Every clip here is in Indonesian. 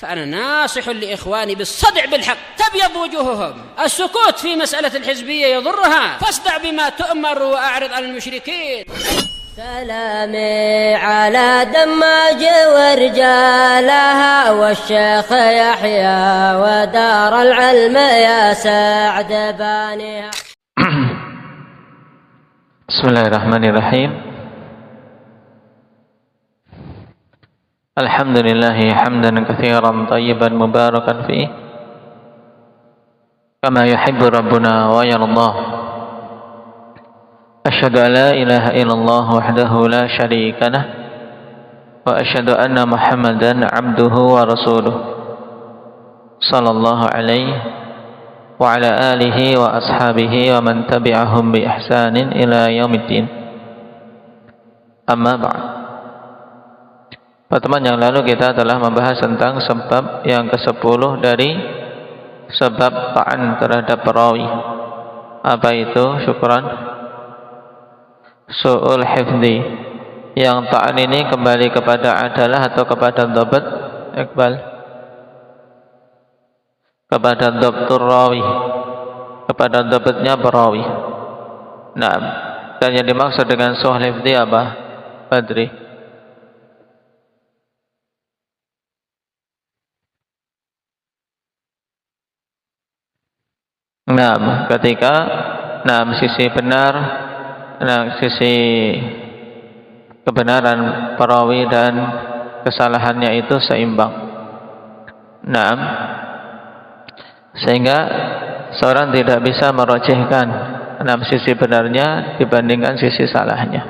فأنا ناصح لإخواني بالصدع بالحق تبيض وجوههم. السكوت في مسألة الحزبية يضرها، فاصدع بما تؤمر وأعرض عن المشركين. سلامي على دماج ورجالها والشيخ يحيى ودار العلم يا سعد بانيها. Bismillahirrahmanirrahim. Alhamdulillahi hamdan katsiran tayyiban mubarakan fihi kama yuhibbu rabbuna wa yardah. Asyhadu an la ilaha illallah wahdahu la syarika lah wa asyhadu anna Muhammadan abduhu wa rasuluh sallallahu alaihi wa ala alihi wa ashabihi wa man tabi'ahum bi ihsanin ila yaumiddin. Amma ba'd. Pertemuan yang lalu kita telah membahas tentang sebab yang ke-10 dari sebab ta'an terhadap perawi. Apa itu? Syukran. Su'ul hifdhi. Yang ta'an ini kembali kepada adalah atau kepada dhabt? Iqbal. Kepada dhabtur rawi. Kepada dhabtnya perawi. Nah, dan yang dimaksud dengan su'ul hifdhi apa? Badri. Nah, ketika sisi benar, sisi kebenaran perawi dan kesalahannya itu seimbang. Nah, sehingga seorang tidak bisa merojihkan sisi benarnya dibandingkan sisi salahnya.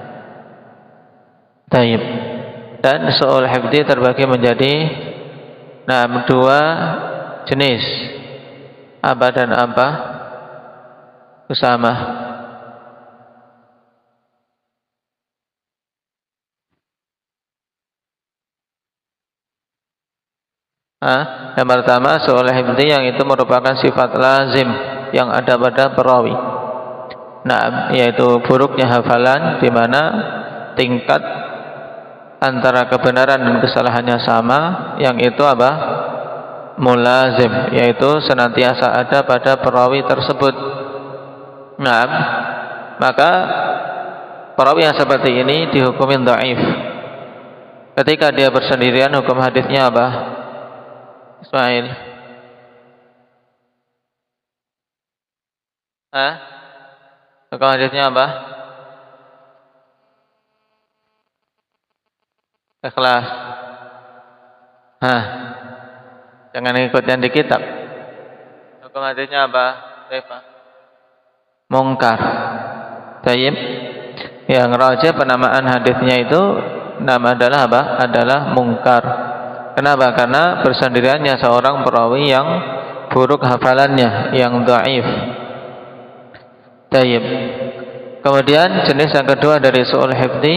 Taib. Dan su'ul hifdhi terbagi menjadi dua jenis. Apa dan apa? Usama. Yang pertama su'ul hifdhi, yang itu merupakan sifat lazim yang ada pada perawi. Yaitu buruknya hafalan, di mana tingkat antara kebenaran dan kesalahannya sama, yang itu apa? Mulazim, yaitu senantiasa ada pada perawi tersebut. Maka perawi yang seperti ini dihukumin dhaif. Ketika dia bersendirian, hukum hadisnya apa? Ismail. Hukum hadisnya apa? Ikhlas. Jangan ikut yang di kitab. Hukum hadisnya apa? Reva. Mungkar. Tayyib. Yang rajih penamaan hadisnya itu adalah apa? Adalah mungkar. Kenapa? Karena bersendiriannya seorang perawi yang buruk hafalannya, yang dhaif. Tayyib. Kemudian jenis yang kedua dari su'ul hifdhi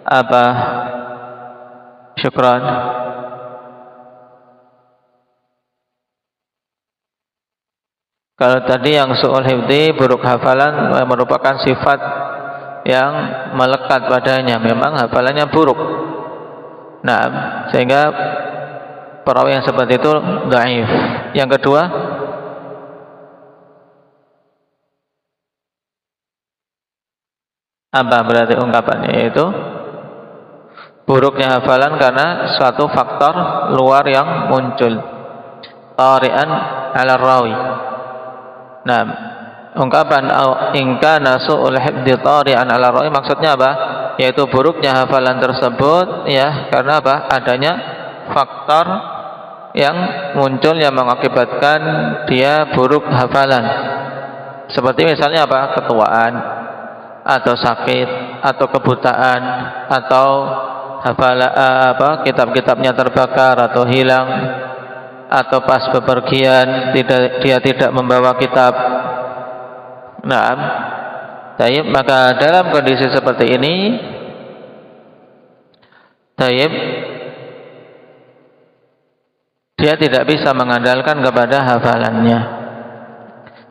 apa? Syukran. Kalau tadi yang su'ul hifdhi, buruk hafalan, merupakan sifat yang melekat padanya, memang hafalannya buruk. Sehingga perawi yang seperti itu dhaif. Yang kedua, apa berarti ungkapannya? Yaitu buruknya hafalan karena suatu faktor luar yang muncul. Tari'an 'ala rawi. Ungkapan in kana su'ul hifdhi tari'an 'ala rawi, maksudnya apa? Yaitu buruknya hafalan tersebut karena apa? Adanya faktor yang muncul yang mengakibatkan dia buruk hafalan. Seperti misalnya apa? Ketuaan, atau sakit, atau kebutaan, atau kitab-kitabnya terbakar atau hilang, atau pas bepergian dia tidak membawa kitab. Maka dalam kondisi seperti ini, dia tidak bisa mengandalkan kepada hafalannya.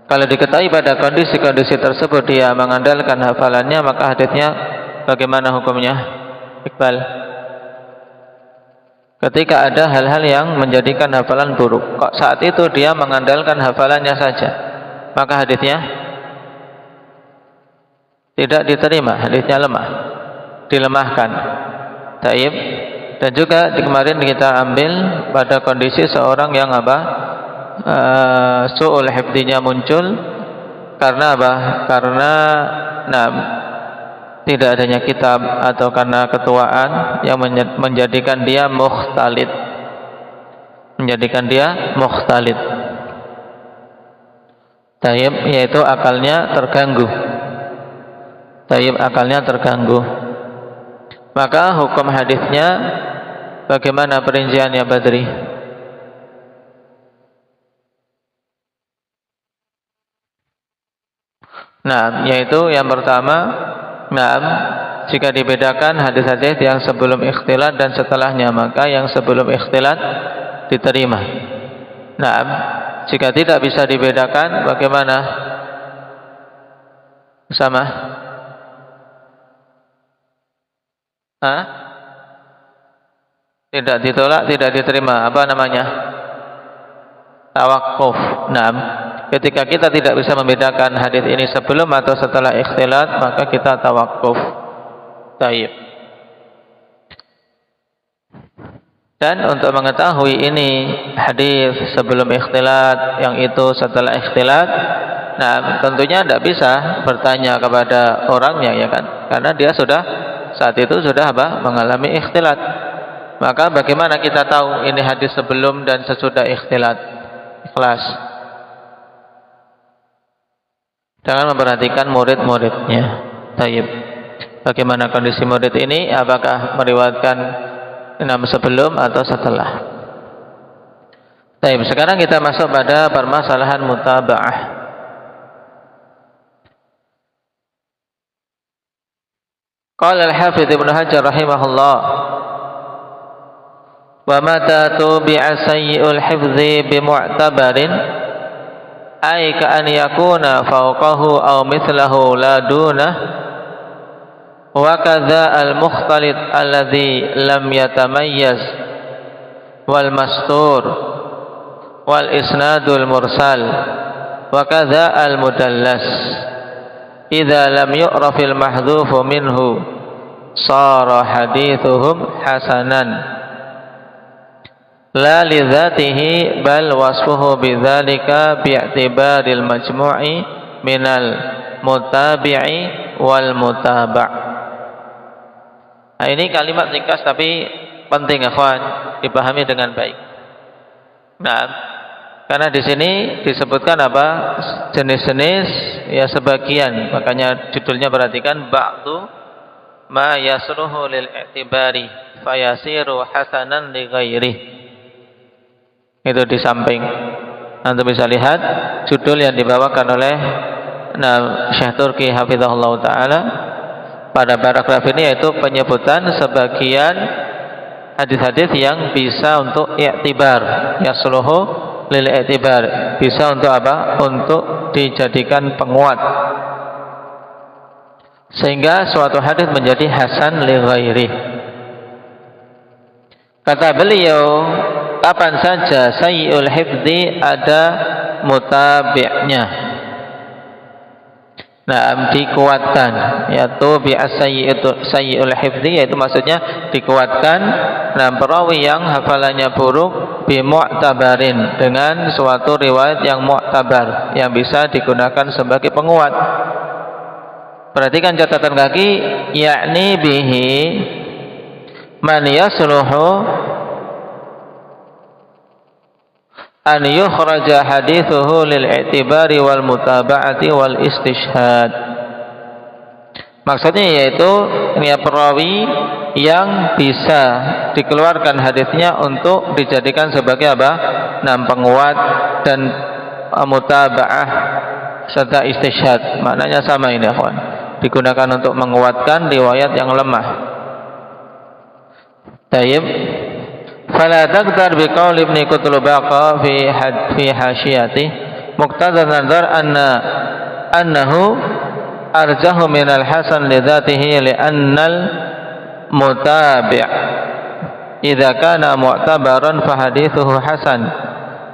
Kalau diketahui pada kondisi-kondisi tersebut dia mengandalkan hafalannya, maka hadisnya bagaimana hukumnya? Iqbal. ketika ada hal-hal yang menjadikan hafalan buruk. Kok saat itu dia mengandalkan hafalannya saja, maka hadisnya tidak diterima, hadisnya lemah, dilemahkan. Taib. Dan juga kemarin kita ambil pada kondisi seorang yang su'ul hifdinya muncul karena Karena tidak adanya kitab atau karena ketuaan yang menjadikan dia mukhtalid. Taib, yaitu akalnya terganggu. Maka hukum hadisnya bagaimana perinciannya, Badri? Nah, yaitu yang pertama, jika dibedakan hadis-hadis yang sebelum ikhtilat dan setelahnya, maka yang sebelum ikhtilat diterima. Nah, jika tidak bisa dibedakan, bagaimana? Sama? Tidak ditolak, tidak diterima. Apa namanya? Tawakkuf. Nah, ketika kita tidak bisa membedakan hadis ini sebelum atau setelah ikhtilat, maka kita tawakkuf. Taib. Dan untuk mengetahui ini hadis sebelum ikhtilat, yang itu setelah ikhtilat, nah tentunya tidak bisa bertanya kepada orangnya, ya kan? Karena dia saat itu sudah mengalami ikhtilat. Maka bagaimana kita tahu ini hadis sebelum dan sesudah ikhtilat? Ikhlas. Jangan memperhatikan murid-muridnya. Taib. Bagaimana kondisi murid ini? Apakah meriwayatkan sebelum atau setelah? Taib. Sekarang kita masuk pada permasalahan mutaba'ah. Qala al-Hafidz Ibnu Hajar rahimahullah, wa mata tubi'a sayyi'ul hifdzi bi mu'tabarin ay ka an yakuna fawqahu aw mithlahu la dunah wa kadza al-mukhtalit alladhi lam yatamayyaz wal mastur wal isnadul mursal wa kadza al-mudallas idza lam yu'rafil mahdhufu minhu sara hadithuhum hasanan la li dzatihi bal wasfuhu bidzalika bi'tibaril majmu'i minal mutabi'i wal mutaba'. Nah, ini kalimat ringkas tapi penting, ikhwan, dipahami dengan baik. Nah, karena di sini disebutkan jenis-jenis, ya sebagian, makanya judulnya perhatikan, ba'du ma yasruhu lil i'tibari fayasiru hasanan li ghairi. Itu di samping. Anda bisa lihat judul yang dibawakan oleh Syekh Turki hafizahullah taala pada paragraf ini, yaitu penyebutan sebagian hadis-hadis yang bisa untuk i'tibar, yasluhu lil i'tibar, bisa untuk untuk dijadikan penguat sehingga suatu hadis menjadi hasan li ghairi. Kata beliau, kapan saja sayyi'ul hifdzi ada mutabi'nya, nah dikuatkan, yaitu sayyi'ul hifdzi, yaitu maksudnya dikuatkan perawi yang hafalannya buruk bi mu'tabarin, dengan suatu riwayat yang mu'tabar, yang bisa digunakan sebagai penguat. Perhatikan catatan kaki, yakni bihi man yasluhu an yukhraja hadithuhu lil i'tibari wal mutaba'ati wal istishhad. Maksudnya yaitu ini perawi yang bisa dikeluarkan hadisnya untuk dijadikan sebagai penguat dan mutaba'ah serta istishhad. Maknanya sama ini, ikhwan. Digunakan untuk menguatkan riwayat yang lemah. Tayyib. Fala taqdar biqaul Ibn Qutlubaqa fi hasyiyati muqtada nazar annahu arjahu min al-hasan li dhatihi li anna al-mutabi' idza kana mu'tabaran fa hadithuhu hasan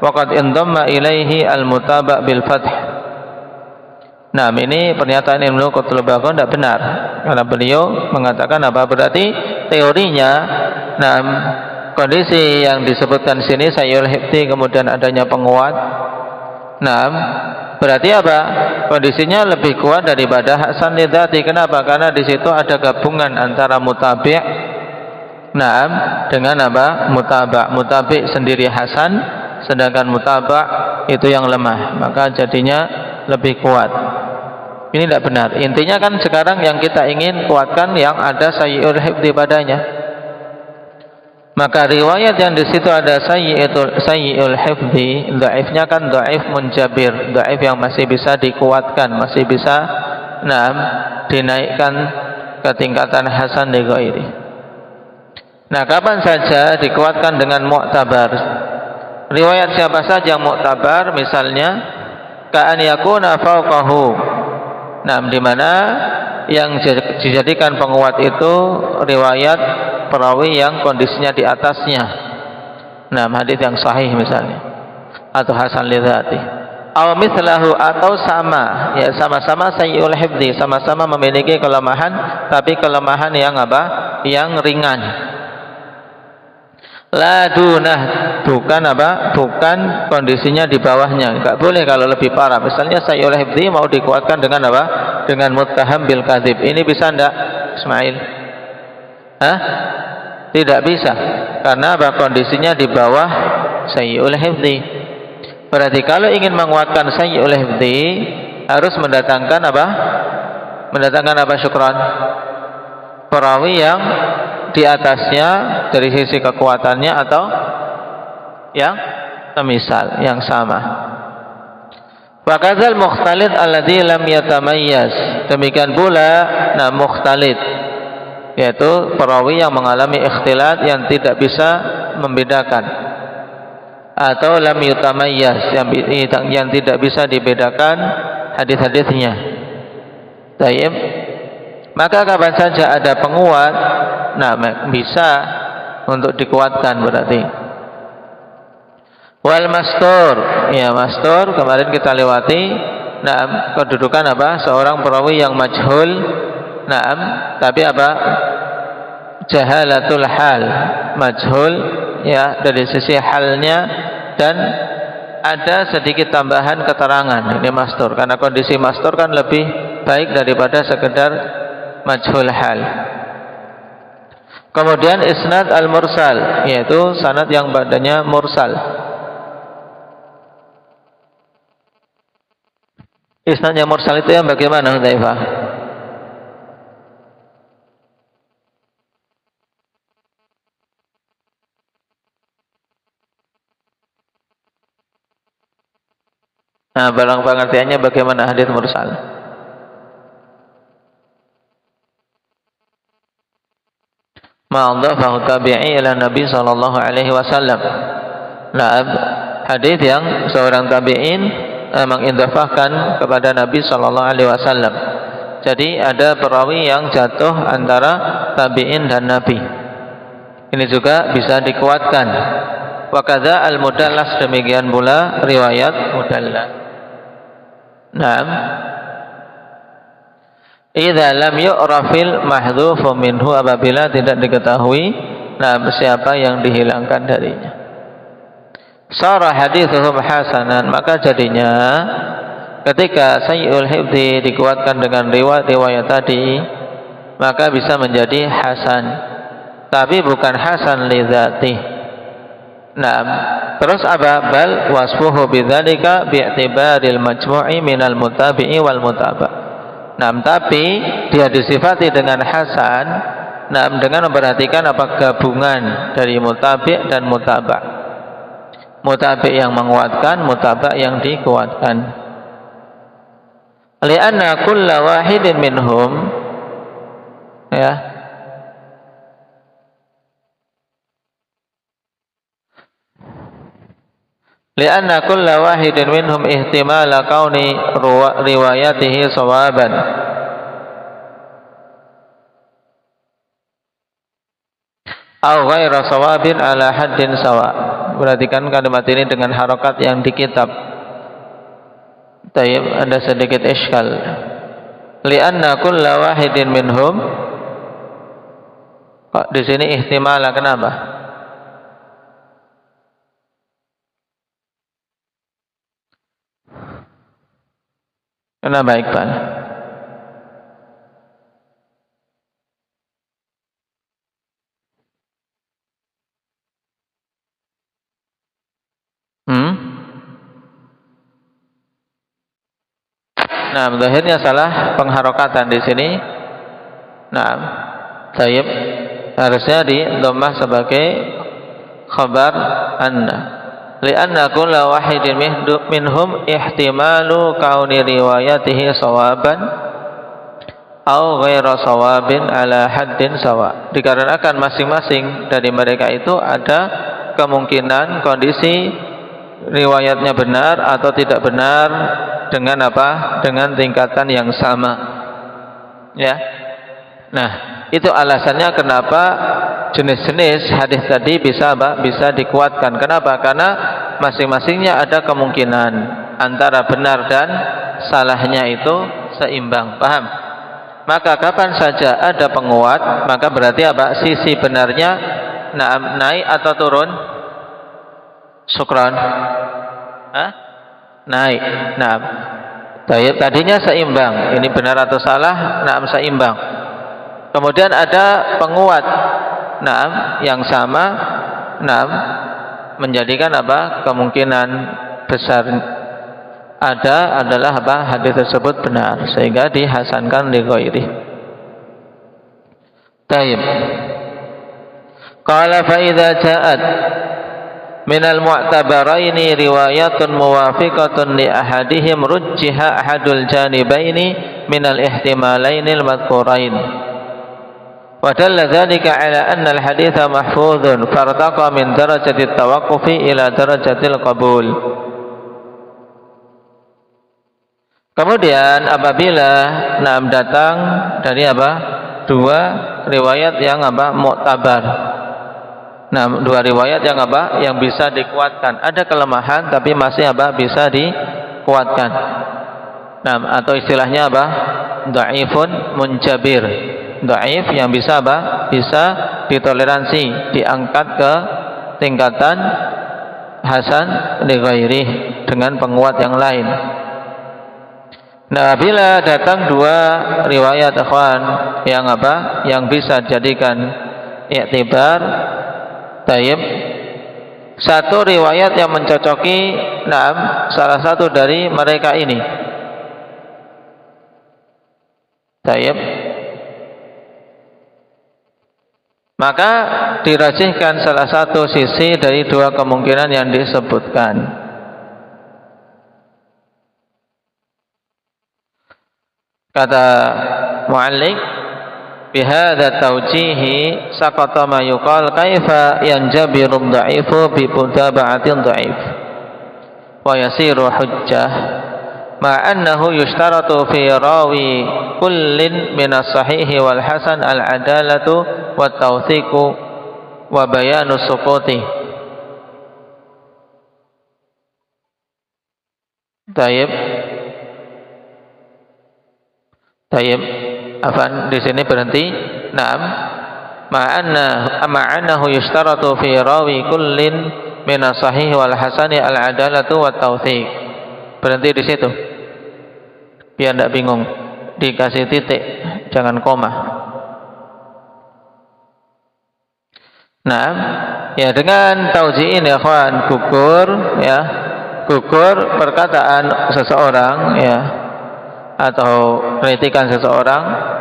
wa qad indamma ilaihi al-mutaba' bil fath. Nah, ini pernyataan Ibnu Qutbul Baghawi tidak benar karena beliau mengatakan apa? Berarti teorinya, nah, kondisi yang disebutkan sini sayyul hifdi kemudian adanya penguat. Nah, berarti apa? Kondisinya lebih kuat daripada hasan lidzati. Kenapa? Karena di situ ada gabungan antara mutabi', nah, dengan apa? Mutaba'. Mutabi' sendiri hasan, sedangkan mutaba' itu yang lemah, maka jadinya lebih kuat. Ini tidak benar. Intinya kan sekarang yang kita ingin kuatkan yang ada sayyul hifdi padanya. Maka riwayat yang di situ ada sayyul hifdi, dhaifnya kan dhaif munjabir, dhaif yang masih bisa dikuatkan, masih bisa dinaikkan ke tingkatan hasan li ghairi. Nah, kapan saja dikuatkan dengan mu'tabar? Riwayat siapa saja mu'tabar, misalnya ka'an yakuna fawqahu. Nah, di mana yang dijadikan penguat itu riwayat perawi yang kondisinya di atasnya. Nah, hadis yang sahih misalnya, atau hasan lidzati. Aw mithlahu, atau sama, ya sama-sama sayyul hifdzi, sama-sama memiliki kelemahan, tapi kelemahan yang apa? Yang ringan. La dunah, bukan apa? Bukan kondisinya di bawahnya. Enggak boleh kalau lebih parah. Misalnya sayyul hifdzi mau dikuatkan dengan apa? Dengan muttaham bil kadzib. Ini bisa enggak, Ismail? Hah? Tidak bisa. Karena apa? Kondisinya di bawah sayyul hifdzi. Berarti kalau ingin menguatkan sayyul hifdzi harus mendatangkan apa? Mendatangkan apa, Syukran? Perawi yang di atasnya dari sisi kekuatannya atau yang semisal, yang sama. Wa kadzal mukhtalid alladzi lam yatamayyaz. Demikian pula mukhtalid, yaitu perawi yang mengalami ikhtilat yang tidak bisa membedakan, atau lam yatamayyaz yang tidak bisa dibedakan hadis-hadisnya. Tayyib. Maka kapan saja ada penguat, bisa untuk dikuatkan berarti. Wal mastur, ya mastur kemarin kita lewati. Kedudukan apa? Seorang perawi yang majhul, tapi apa? Jahalatul hal, majhul ya dari sisi halnya, dan ada sedikit tambahan keterangan. Ini mastur, karena kondisi mastur kan lebih baik daripada sekedar majhul hal. Kemudian isnad al-mursal, yaitu sanad yang badannya mursal. Isnad yang mursal itu yang bagaimana, Hudzaifah? Nah, barang pengertiannya bagaimana hadis mursal? Ma'adhafahu tabi'i ila Nabi sallallahu alaihi wasallam. Nah, hadis yang seorang tabi'in mengidhafahkan kepada Nabi sallallahu alaihi wasallam. Jadi ada perawi yang jatuh antara tabi'in dan Nabi. Ini juga bisa dikuatkan. Wa kadza al-mudallas, demikian pula riwayat mudallas. Naam. Idza lam yu'rafil mahdhufu minhu, apabila tidak diketahui siapa yang dihilangkan darinya. Sara hadithuhum hasanan, maka jadinya ketika sayyul hifdzi dikuatkan dengan riwayat tadi, maka bisa menjadi hasan, tapi bukan hasan lidzati. Terus apa? Bal wasfuhu bidzalika bi'tibaril majmu'i minal mutabi'i wal mutaba'. Tapi dia disifati dengan hasan, dengan memperhatikan apa gabungan dari mutabi' dan mutaba'. Mutabi' yang menguatkan, mutaba' yang dikuatkan. Li'anna kulla wahidin minhum, ya, lianna kulla wahidin minhum ihtimala kauni riwayatihi sawaban. au ghaira shawabin ala haddin sawa. Perhatikan kalimat ini dengan harokat yang di kitab. Tayyib, ada sedikit iskal. Li'anna kulla wahidin minhum, kok di sini ihtimala, kenapa? Kenapa Iqbal? Nah, zahirnya salah pengharokatan di sini. Nah, tayyib, harusnya di dhammah sebagai khabar anna. Li'anna kulla wahidin minhum ihtimalu kauni riwayatihi sawaban au ghaira sawabin ala haddin sawa. Dikarenakan masing-masing dari mereka itu ada kemungkinan kondisi riwayatnya benar atau tidak benar dengan apa? Dengan tingkatan yang sama. Ya. Nah, itu alasannya kenapa jenis-jenis hadis tadi bisa apa? Bisa dikuatkan. Kenapa? Karena masing-masingnya ada kemungkinan antara benar dan salahnya itu seimbang. Paham? Maka kapan saja ada penguat, maka berarti apa? Sisi benarnya naik atau turun? Syukran. Hah? Naik. Nah, tadinya seimbang. Ini benar atau salah? Nah, seimbang. Kemudian ada penguat. Nah, yang sama. Nah, menjadikan apa? Kemungkinan besar ada adalah apa? Hadis tersebut benar, sehingga dihasankan li ghairi. Tayyib. Qala fa idza ja'at minal mu'tabaraini riwayatun muwafiqatun li ahadihim rujjiha ahadul janibaini minal ihtimalaini al-madhkurain wa dalla dhalika ala anna al-haditha mahfudhun fartaqa min darajati tawaqqufi ila darajatil qabul. Kemudian apabila datang dari apa? Dua riwayat yang apa? Mu'tabar. Nah, dua riwayat yang apa? Yang bisa dikuatkan. Ada kelemahan tapi masih apa? Bisa dikuatkan. Nah, atau istilahnya apa? Dhaifun munjabir. Dhaif yang bisa apa? Bisa ditoleransi, diangkat ke tingkatan hasan li ghairih dengan penguat yang lain. Nah, bila datang dua riwayat ikhwan yang apa? Yang bisa dijadikan i'tibar. Tayyib, satu riwayat yang mencocoki salah satu dari mereka ini. Tayyib, maka dirajihkan salah satu sisi dari dua kemungkinan yang disebutkan. Kata mu'alliq, bihadza tawjihi saqata ma yuqal kaifa yanjabiru dha'ifu bi mutaba'atin dha'if wa yasiru hujjah ma annahu yushtaratu fi rawi kullin min as-sahihi wal hasan al-adalatu wat tawthiqu wa bayanu suquti. Tayyib. Afan, di sini berhenti. Naam. Ma'annahu yushtaratu fi rawi kullin min as-sahih wal hasani al-adalatu wat tawthiq. Berhenti di situ. Biar tidak bingung. Dikasih titik, jangan koma. Naam. Ya, dengan tauji ini akhwan gugur perkataan seseorang atau kritikan seseorang.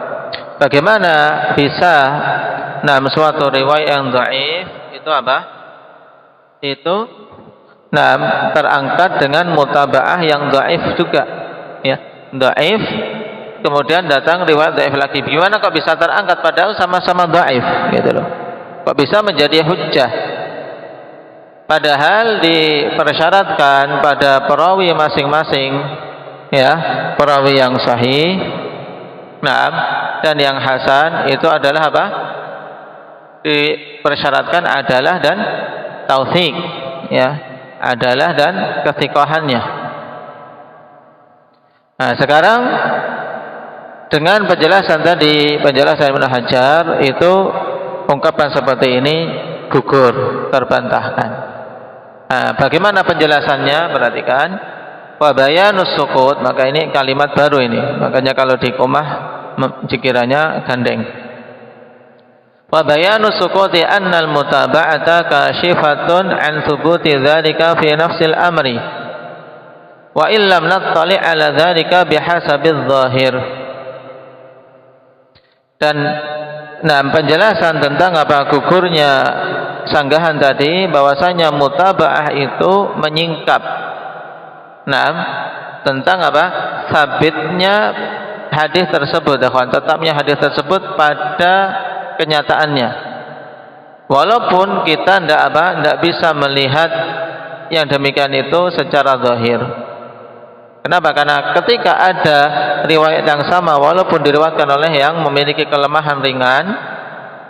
Bagaimana bisa suatu riwayat yang dhaif itu apa? Itu terangkat dengan mutaba'ah yang dhaif juga, ya. Dhaif kemudian datang riwayat dhaif lagi. Gimana kok bisa terangkat padahal sama-sama dhaif gitu loh. Kok bisa menjadi hujjah? Padahal dipersyaratkan pada perawi masing-masing, ya, perawi yang sahih dan yang hasan itu adalah apa? dipersyaratkan adalah dan tautsik, ya, adalah dan ketiqahannya. Nah, sekarang dengan penjelasan tadi, penjelasan Ibnu Hajar, itu ungkapan seperti ini gugur, terbantahkan. Nah, bagaimana penjelasannya? Perhatikan. Wa bayanus sukut, maka ini kalimat baru ini. Makanya kalau di qomah dikiranya gandeng. Wa bayanus sukuti annal mutaba'ata kashifatun an thubuti dzalika fi nafsil amri. Wa illam nattali' ala dzalika bihasabiz zahir. Dan penjelasan tentang apa gugurnya sanggahan tadi, bahwasanya mutaba'ah itu menyingkap tentang apa? Sabitnya hadis tersebut, tetapnya hadis tersebut pada kenyataannya. Walaupun kita tidak bisa melihat yang demikian itu secara zahir. Kenapa? Karena ketika ada riwayat yang sama walaupun diriwayatkan oleh yang memiliki kelemahan ringan,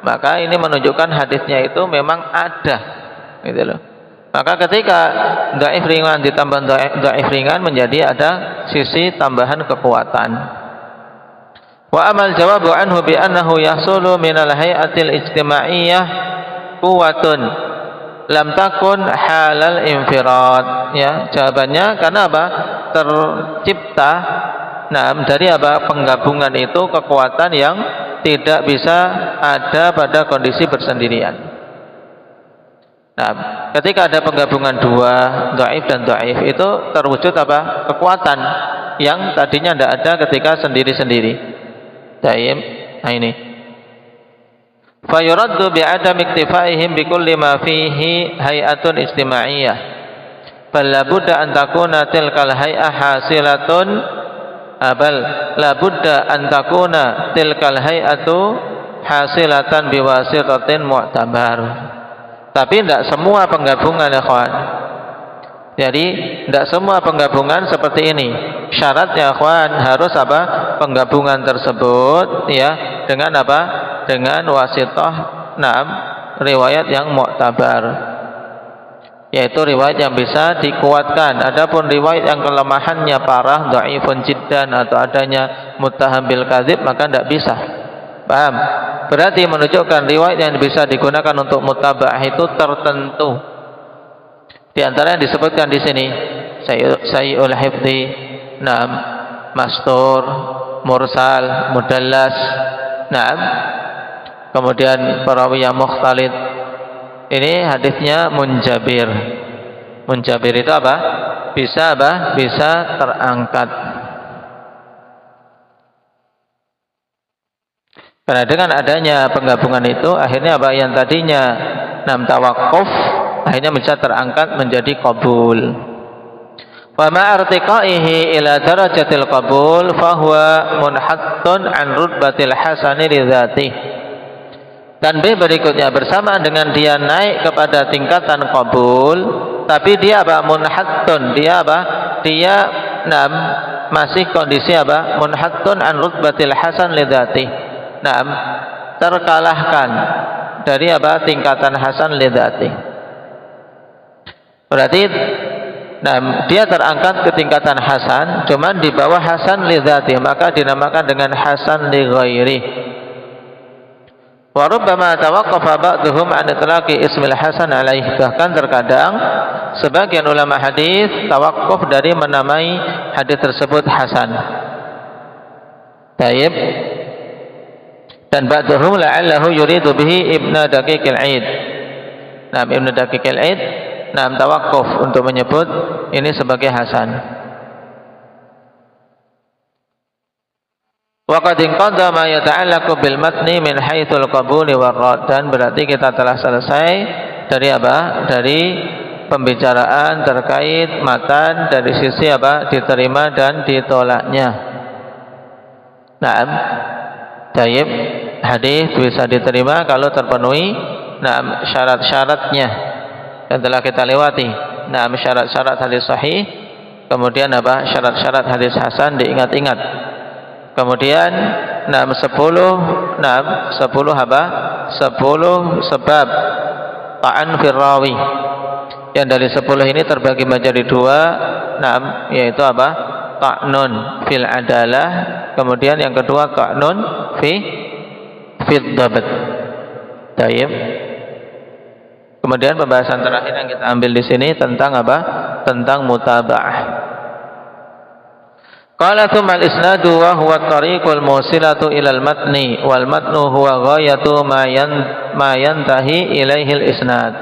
maka ini menunjukkan hadisnya itu memang ada, gitu loh. Maka ketika dhaif ringan ditambah dhaif ringan, menjadi ada sisi tambahan kekuatan. Wa amal jawabu anhu bi annahu yahsulu min al-hay'atil ijtima'iyyah quwwatun lam takun halal infirad. Ya, jawabannya karena apa? Tercipta dari apa? Penggabungan itu kekuatan yang tidak bisa ada pada kondisi bersendirian. Nah, ketika ada penggabungan dua, dhaif dan dhaif, itu terwujud apa? Kekuatan yang tadinya tidak ada ketika sendiri-sendiri. Dhaif. Nah ini. Fa yuraddu bi adam iktifaihim bi kulli ma fihi hay'atun ijtima'iyyah. Bal la budda an takuna tilkal hay'ah hasilatun bal la budda an takuna tilkal hay'atu hasilatan biwasitatin mu'tabar. Tapi tidak semua penggabungan, ya kawan. Jadi tidak semua penggabungan seperti ini. Syaratnya, kawan, harus apa? Penggabungan tersebut, ya, dengan apa? Dengan wasithah riwayat yang mu'tabar, yaitu riwayat yang bisa dikuatkan. Adapun riwayat yang kelemahannya parah, dhaifun jiddan, atau adanya muttaham bil kadzib, maka tidak bisa. Paham? Berarti menunjukkan riwayat yang bisa digunakan untuk mutaba'ah itu tertentu. Di antara yang disebutkan di sini, Sayyul Hifdhi, Mastur, Mursal, Mudallas, kemudian perawi yang mukhtalid. Ini hadisnya munjabir. Munjabir itu apa? Bisa apa? Bisa terangkat. Karena dengan adanya penggabungan itu, akhirnya apa? Yang tadinya tawaqquf, akhirnya bisa terangkat menjadi qabul. Wa ma artiqaihi ila darajatil qabul fahuwa munhattun an rutbatil hasani li dzati. Dan B berikutnya, bersamaan dengan dia naik kepada tingkatan qabul, tapi dia apa? Munhattun, dia apa? Dia masih kondisi apa? Munhattun an rutbatil hasan li dzati. Terkalahkan dari apa? Tingkatan hasan li dzati. Berarti dia terangkat ke tingkatan hasan, cuman di bawah hasan li dzati, maka dinamakan dengan hasan li ghairi. Wa rubbama tawaqqafa ba'dhum an itlaqi ismil hasan alaihi. Bahkan terkadang sebagian ulama hadis tawaqquf dari menamai hadis tersebut hasan. Taib. Dan ba'dhum la'allahu yuridu bihi Ibnu Daqiq al-Aid. Ibnu Daqiq al-Aid tawaqquf untuk menyebut ini sebagai hasan. Wa qad inqadha ma yata'allaqu bil matni min haitsul qabul war rad. Dan berarti kita telah selesai dari apa? Dari pembicaraan terkait matan dari sisi apa? Diterima dan ditolaknya. Taib, hadis bisa diterima kalau terpenuhi syarat-syaratnya yang telah kita lewati. Syarat-syarat hadis sahih, kemudian apa? Syarat-syarat hadis hasan diingat-ingat. Kemudian 10 apa? 10 sebab ta'an fil rawi. Yang dari 10 ini terbagi menjadi 2, yaitu apa? Ta'nun fil adalah, kemudian yang kedua ta'nun fil dhabt. Baik. Kemudian pembahasan terakhir yang kita ambil di sini tentang apa? Tentang mutaba'ah. Qala tsumma al-isnadu wa huwa at-tariqul musilatu ila al-matni wal matnu huwa ghayatu ma yantahi ilaihi al-isnad.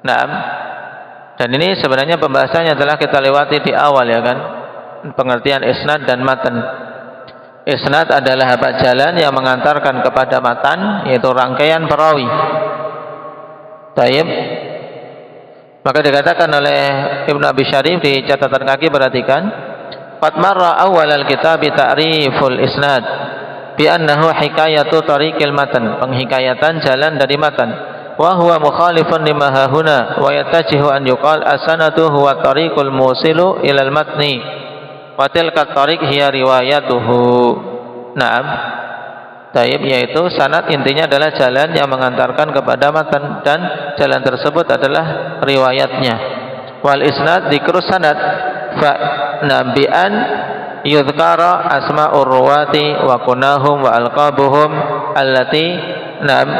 Naam. Dan ini sebenarnya pembahasannya adalah kita lewati di awal, ya kan? Pengertian isnad dan matan. Isnad adalah apa? Jalan yang mengantarkan kepada matan, yaitu rangkaian perawi. Baik. Maka dikatakan oleh Ibnu Abi Syarif di catatan kaki, perhatikan, qad marra awal al-kitab ta'riful isnad bi annahu hikayatu tariqil matan, penghikayatan jalan dari matan, wa huwa mukhalifun lima hahuna wa yattajihu an yuqal as-sanadu huwa tariqul musilu ila al-matni wa tilka tariq hiya riwayatuhu. Naam. Taib, yaitu sanad intinya adalah jalan yang mengantarkan kepada matan, dan jalan tersebut adalah riwayatnya. Wal isnad dzikrus sanad fa nabian yudhkara asma'ur ruwati wa kunahum wa alqabuhum allati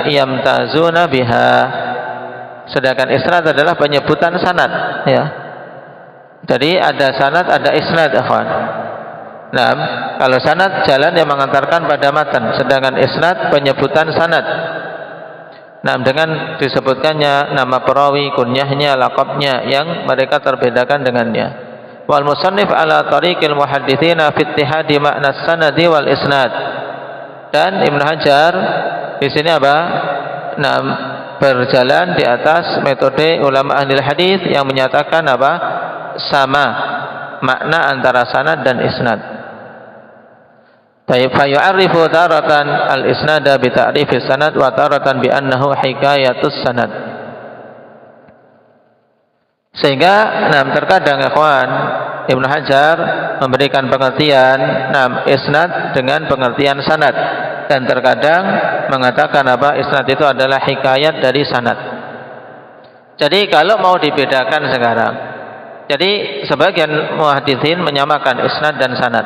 yamtazuna biha. Sedangkan isnad adalah penyebutan sanad, ya. Jadi ada sanad, ada isnad, ikhwan. Nah, kalau sanad jalan yang mengantarkan pada matan, sedangkan isnad penyebutan sanad. Nah, dengan disebutkannya nama perawi, kunyahnya, laqabnya yang mereka terbedakan dengannya. Wal musannif ala tariqil muhadditsina fi ittihadi makna sanadi wal isnad. Dan Ibnu Hajar di sini apa? Nah, berjalan di atas metode ulama ahli hadis yang menyatakan apa? Sama makna antara sanad dan isnad. Fa yu'arrifu taratan al-isnada bi ta'rifi sanad wa taratan bi annahu hikayatus sanad. Sehingga terkadang ikhwan Ibnu Hajar memberikan pengertian isnad dengan pengertian sanad, dan terkadang mengatakan apa? Isnad itu adalah hikayat dari sanad. Jadi kalau mau dibedakan sekarang, jadi sebagian muhaditsin menyamakan isnad dan sanad.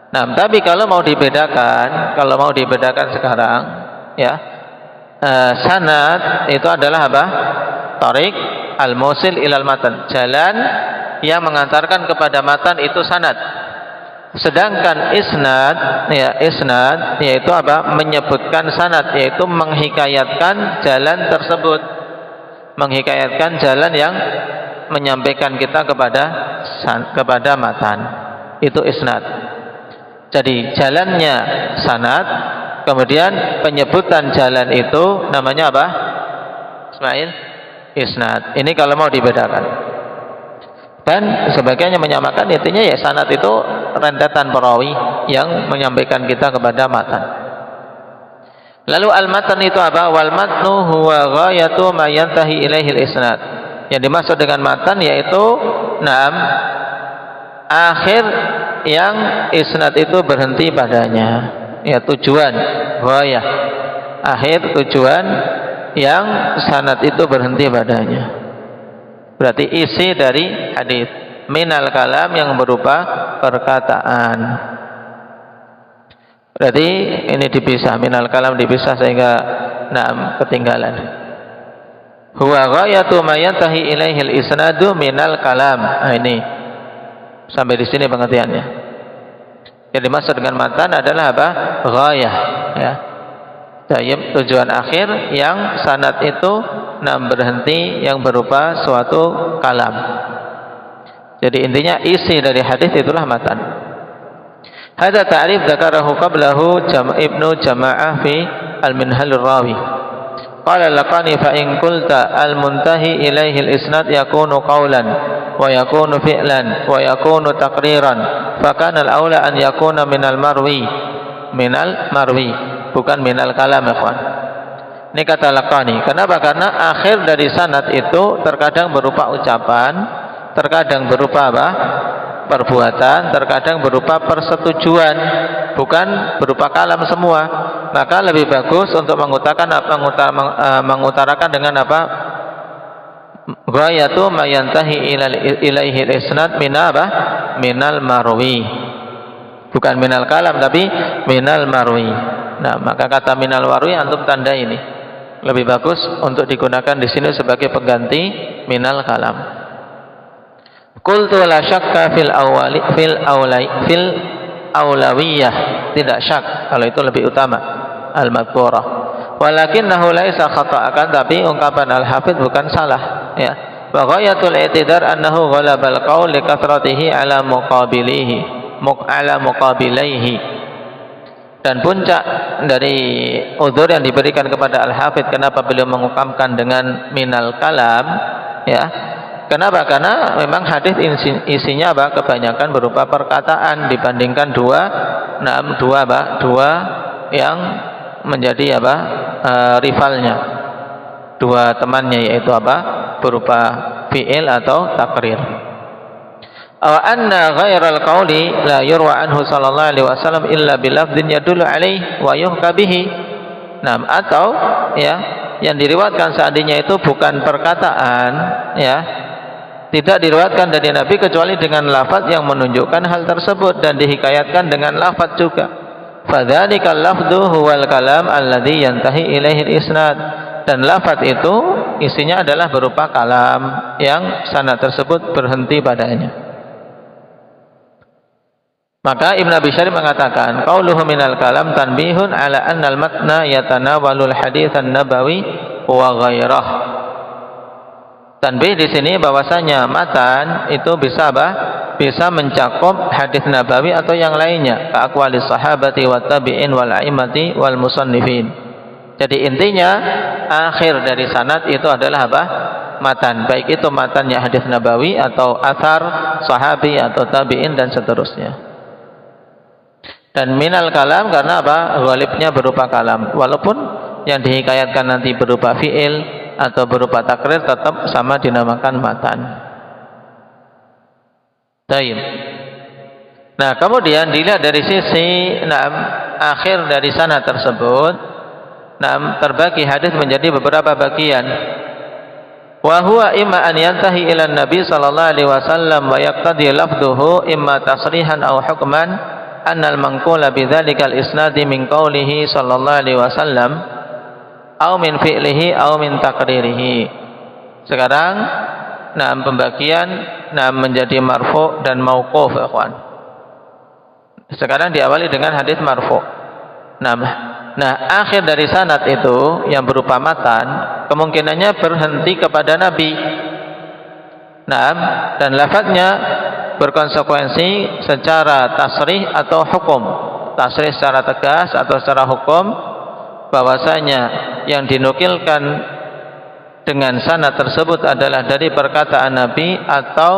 Nah, tapi kalau mau dibedakan sekarang, ya, sanad itu adalah apa? Tariq al-musil ilal matan, jalan yang mengantarkan kepada matan itu sanad. Sedangkan isnad yaitu apa? Menyebutkan sanad, yaitu menghikayatkan jalan tersebut, menghikayatkan jalan yang menyampaikan kita kepada matan. Itu isnad. Jadi jalannya sanad, kemudian penyebutan jalan itu namanya apa? Ismail? Isnad. Ini kalau mau dibedakan. Dan sebagiannya menyamakan, intinya ya sanad itu rentetan perawi yang menyampaikan kita kepada matan. Lalu al-matan itu apa? Wal matnu huwa ghayatu ma yantahi ilaihi al-isnad. Yang dimaksud dengan matan yaitu akhir yang isnad itu berhenti padanya, ya, tujuan, ghayah, akhir tujuan yang sanad itu berhenti padanya. Berarti isi dari hadis, minal kalam yang berupa perkataan. Berarti ini dipisah, minal kalam dipisah sehingga ketinggalan. Huwa ghayatu ma yantahi ilaihi al-isnadu minal kalam. Nah, ini sampai di sini pengertiannya. Yang dimaksud dengan matan adalah apa? Ghayah, ya. Tujuan akhir yang sanad itu berhenti yang berupa suatu kalam. Jadi intinya isi dari hadis itulah matan. Hadza ta'rif dzakarahu qablahu Ibnu Jama'ah fi al-Minhal ar-Rawi. Qala laqani fa in qulta al-muntahi ilaihi al-isnad yakunu qawlan wa yakunu fi'lan wa yakunu taqriran fa kana al-aula an yakuna minal marwi bukan minal kalam, ikhwan. Ini kata laqani. Kenapa? Karena akhir dari sanad itu terkadang berupa ucapan, terkadang berupa apa? perbuatan, terkadang berupa persetujuan, bukan berupa kalam semua. Maka lebih bagus untuk mengutarakan dengan apa? Ghayatu ma yantahi ilaihi al-isnad minal marwi. Bukan minal kalam tapi minal marwi. Nah, maka kata minal marwi antum tanda ini. Lebih bagus untuk digunakan di sini sebagai pengganti minal kalam. Qultu la syakka fil aulawiyah. Tidak syak kalau itu lebih utama al-madhkurah. Walakinnahu laisa khata'akan, tapi ungkapan al-hafidz bukan salah, ya. Wa ghayatul i'tidar annahu ghalabal qaul li kathratihi ala muqabilaihi. Dan puncak dari uzur yang diberikan kepada al-hafidz kenapa beliau mengungkapkan dengan minal kalam, ya. Kenapa? Karena memang hadis isinya apa? Kebanyakan berupa perkataan dibandingkan dua yang menjadi apa? Rivalnya, dua temannya, yaitu apa? Berupa fi'il atau takrir. Wa anna ghairal qauli la yurwa anhu sallallahu alaihi wasallam illa bilafdhin yadullu alaihi wa yuhka bihi. Nah, atau ya, yang diriwayatkan seandainya itu bukan perkataan, ya, tidak diriwayatkan dari Nabi kecuali dengan lafaz yang menunjukkan hal tersebut dan dihikayatkan dengan lafaz juga. Fadzalikal lafdhu huwal kalam alladhi yantahi ilaihi al-isnad. Dan lafaz itu isinya adalah berupa kalam yang sanad tersebut berhenti padanya. Maka Ibn Abi Syarih mengatakan, qauluhu minal kalam tanbihun ala annal matna yatanawalul hadits an-nabawi wa ghairah. Tanbih di sini bahwasanya matan itu bisa apa? Bisa mencakup hadis nabawi atau yang lainnya, ka aqwalis sahabati wat tabi'in wal a'immati wal musannifin. Jadi intinya akhir dari sanad itu adalah apa? Matan, baik itu matannya hadis nabawi atau athar sahabi atau tabi'in dan seterusnya. Dan minal kalam karena apa? Ghalibnya berupa kalam. Walaupun yang dihikayatkan nanti berupa fi'il atau berupa takrir tetap sama dinamakan matan. Baik. Nah, kemudian dilihat dari sisi akhir dari sanad tersebut, terbagi hadis menjadi beberapa bagian. Wa huwa imma an yantahi ila Nabi sallallahu alaihi wasallam wa yaqtadi lafdhuhu imma tasrihan aw hukman annal manqula bidzalikal isnadi min qawlihi sallallahu alaihi wasallam aw min fi'lihi aw min taqririhi. Sekarang pembagian menjadi marfu dan mauquf, ikhwan. Sekarang diawali dengan hadis marfu. Nah, akhir dari sanad itu yang berupa matan kemungkinannya berhenti kepada Nabi. Dan lafadznya berkonsekuensi secara tasrih atau hukum. Tasrih secara tegas atau secara hukum bahwasanya yang dinukilkan dengan sanad tersebut adalah dari perkataan Nabi atau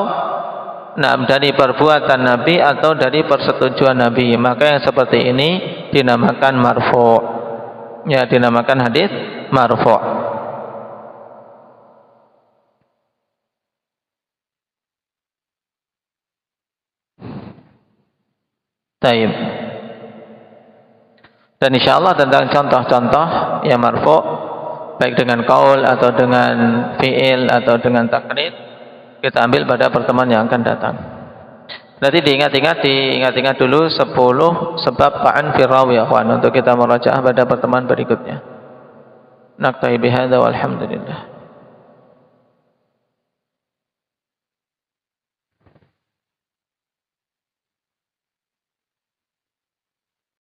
dari perbuatan Nabi atau dari persetujuan Nabi. Maka yang seperti ini dinamakan marfu. Ya, dinamakan hadis marfu. Taib. Dan insyaallah tentang contoh-contoh yang marfu baik dengan qaul atau dengan fi'il atau dengan takrir kita ambil pada pertemuan yang akan datang. Berarti diingat-ingat dulu 10 sebab ta'an fi rawi, ya kawan, untuk kita murajaah pada pertemuan berikutnya. Naktahi bihadza walhamdulillah.